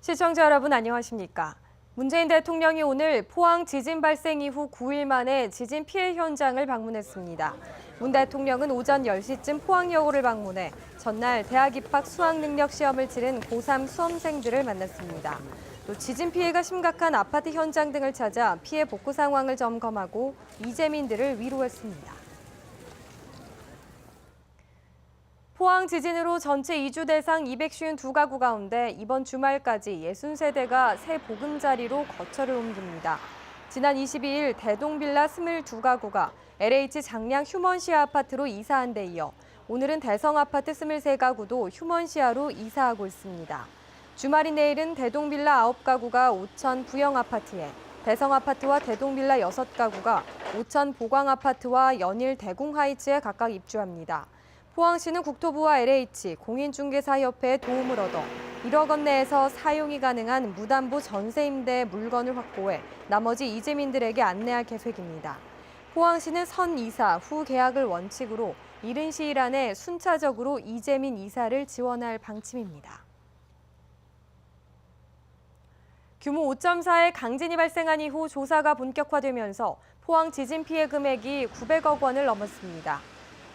시청자 여러분 안녕하십니까? 문재인 대통령이 오늘 포항 지진 발생 이후 9일 만에 지진 피해 현장을 방문했습니다. 문 대통령은 오전 10시쯤 포항여고를 방문해 전날 대학 입학 수학 능력 시험을 치른 고3 수험생들을 만났습니다. 또 지진 피해가 심각한 아파트 현장 등을 찾아 피해 복구 상황을 점검하고 이재민들을 위로했습니다. 포항 지진으로 전체 이주 대상 252가구 가운데 이번 주말까지 60세대가 새 보금자리로 거처를 옮깁니다. 지난 22일 대동빌라 22가구가 LH 장량 휴먼시아 아파트로 이사한 데 이어 오늘은 대성아파트 23가구도 휴먼시아로 이사하고 있습니다. 주말인 내일은 대동빌라 9가구가 오천 부영아파트에, 대성아파트와 대동빌라 6가구가 오천 보광아파트와 연일 대궁하이츠에 각각 입주합니다. 포항시는 국토부와 LH, 공인중개사협회의 도움을 얻어 1억 원 내에서 사용이 가능한 무담보 전세임대 물건을 확보해 나머지 이재민들에게 안내할 계획입니다. 포항시는 선 이사 후 계약을 원칙으로 이른 시일 안에 순차적으로 이재민 이사를 지원할 방침입니다. 규모 5.4의 강진이 발생한 이후 조사가 본격화되면서 포항 지진 피해 금액이 900억 원을 넘었습니다.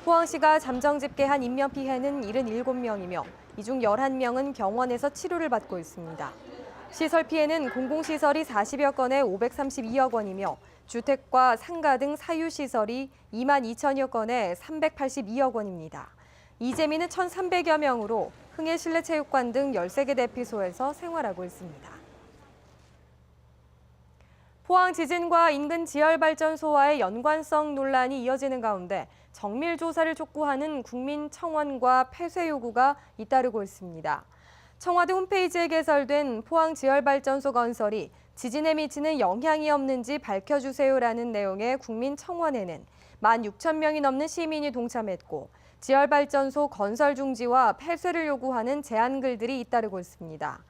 포항시가 잠정 집계한 인명피해는 77명이며 이 중 11명은 병원에서 치료를 받고 있습니다. 시설 피해는 공공시설이 40여 건에 532억 원이며 주택과 상가 등 사유시설이 2만 2천여 건에 382억 원입니다. 이재민은 1,300여 명으로 흥해실내체육관 등 13개 대피소에서 생활하고 있습니다. 포항 지진과 인근 지열발전소와의 연관성 논란이 이어지는 가운데 정밀 조사를 촉구하는 국민청원과 폐쇄 요구가 잇따르고 있습니다. 청와대 홈페이지에 개설된 포항 지열발전소 건설이 지진에 미치는 영향이 없는지 밝혀주세요라는 내용의 국민청원에는 16,000명이 넘는 시민이 동참했고 지열발전소 건설 중지와 폐쇄를 요구하는 제안글들이 잇따르고 있습니다.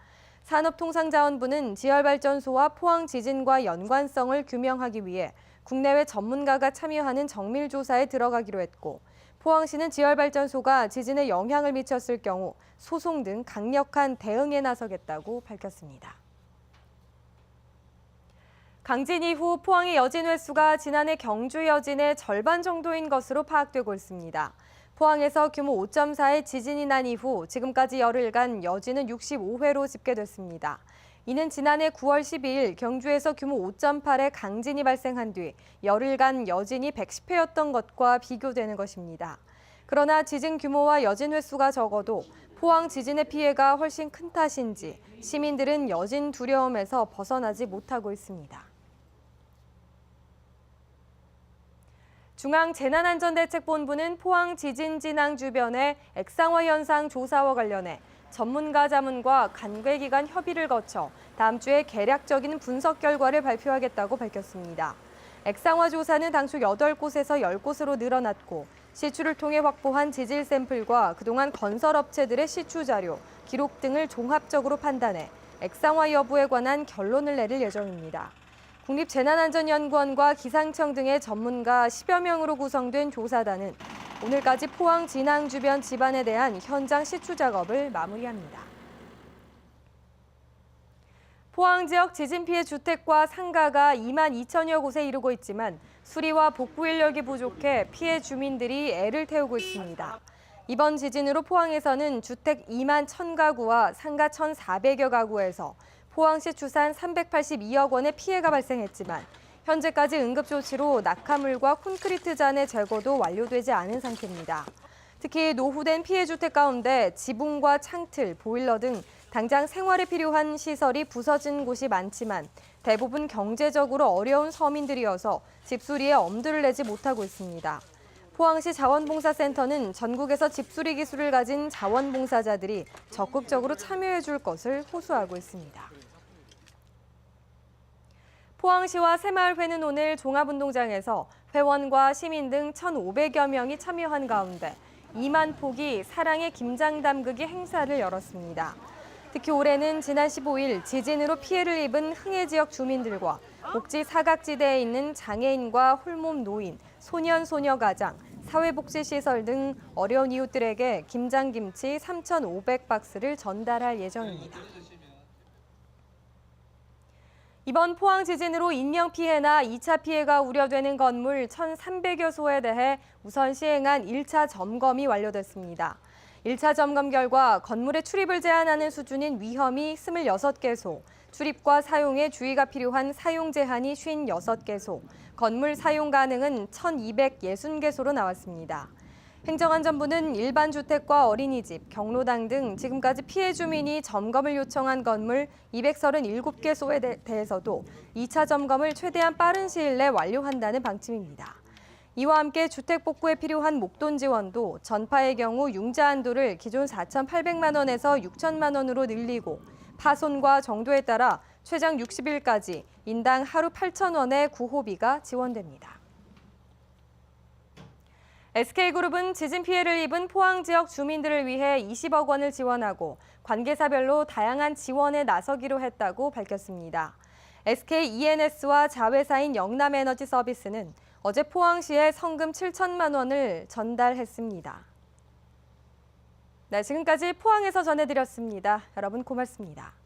산업통상자원부는 지열발전소와 포항 지진과 연관성을 규명하기 위해 국내외 전문가가 참여하는 정밀조사에 들어가기로 했고 포항시는 지열발전소가 지진에 영향을 미쳤을 경우 소송 등 강력한 대응에 나서겠다고 밝혔습니다. 강진 이후 포항의 여진 횟수가 지난해 경주 여진의 절반 정도인 것으로 파악되고 있습니다. 포항에서 규모 5.4의 지진이 난 이후 지금까지 열흘간 여진은 65회로 집계됐습니다. 이는 지난해 9월 12일 경주에서 규모 5.8의 강진이 발생한 뒤 열흘간 여진이 110회였던 것과 비교되는 것입니다. 그러나 지진 규모와 여진 횟수가 적어도 포항 지진의 피해가 훨씬 큰 탓인지 시민들은 여진 두려움에서 벗어나지 못하고 있습니다. 중앙재난안전대책본부는 포항 지진 진앙 주변의 액상화 현상 조사와 관련해 전문가 자문과 관계기관 협의를 거쳐 다음 주에 개략적인 분석 결과를 발표하겠다고 밝혔습니다. 액상화 조사는 당초 8곳에서 10곳으로 늘어났고 시추를 통해 확보한 지질 샘플과 그동안 건설업체들의 시추 자료, 기록 등을 종합적으로 판단해 액상화 여부에 관한 결론을 내릴 예정입니다. 국립재난안전연구원과 기상청 등의 전문가 10여 명으로 구성된 조사단은 오늘까지 포항 진앙 주변 집안에 대한 현장 시추 작업을 마무리합니다. 포항 지역 지진 피해 주택과 상가가 2만 2천여 곳에 이르고 있지만 수리와 복구 인력이 부족해 피해 주민들이 애를 태우고 있습니다. 이번 지진으로 포항에서는 주택 2만 1,000가구와 상가 1,400여 가구에서 포항시 추산 382억 원의 피해가 발생했지만 현재까지 응급조치로 낙하물과 콘크리트 잔의 제거도 완료되지 않은 상태입니다. 특히 노후된 피해 주택 가운데 지붕과 창틀, 보일러 등 당장 생활에 필요한 시설이 부서진 곳이 많지만 대부분 경제적으로 어려운 서민들이어서 집수리에 엄두를 내지 못하고 있습니다. 포항시 자원봉사센터는 전국에서 집수리 기술을 가진 자원봉사자들이 적극적으로 참여해 줄 것을 호소하고 있습니다. 포항시와 새마을회는 오늘 종합운동장에서 회원과 시민 등 1,500여 명이 참여한 가운데 2만 폭이 사랑의 김장담그기 행사를 열었습니다. 특히 올해는 지난 15일 지진으로 피해를 입은 흥해 지역 주민들과 복지 사각지대에 있는 장애인과 홀몸 노인, 소년, 소녀 가장, 사회복지시설 등 어려운 이웃들에게 김장김치 3,500박스를 전달할 예정입니다. 이번 포항 지진으로 인명피해나 2차 피해가 우려되는 건물 1,300여 소에 대해 우선 시행한 1차 점검이 완료됐습니다. 1차 점검 결과 건물의 출입을 제한하는 수준인 위험이 26개소, 출입과 사용에 주의가 필요한 사용 제한이 56개소, 건물 사용 가능은 1,260개소로 나왔습니다. 행정안전부는 일반 주택과 어린이집, 경로당 등 지금까지 피해 주민이 점검을 요청한 건물 237개소에 대해서도 2차 점검을 최대한 빠른 시일 내 완료한다는 방침입니다. 이와 함께 주택 복구에 필요한 목돈 지원도 전파의 경우 융자 한도를 기존 4,800만 원에서 6천만 원으로 늘리고 파손과 정도에 따라 최장 60일까지 인당 하루 8,000원의 구호비가 지원됩니다. SK그룹은 지진 피해를 입은 포항 지역 주민들을 위해 20억 원을 지원하고 관계사별로 다양한 지원에 나서기로 했다고 밝혔습니다. SK E&S와 자회사인 영남에너지서비스는 어제 포항시에 성금 7천만 원을 전달했습니다. 네, 지금까지 포항에서 전해드렸습니다. 여러분 고맙습니다.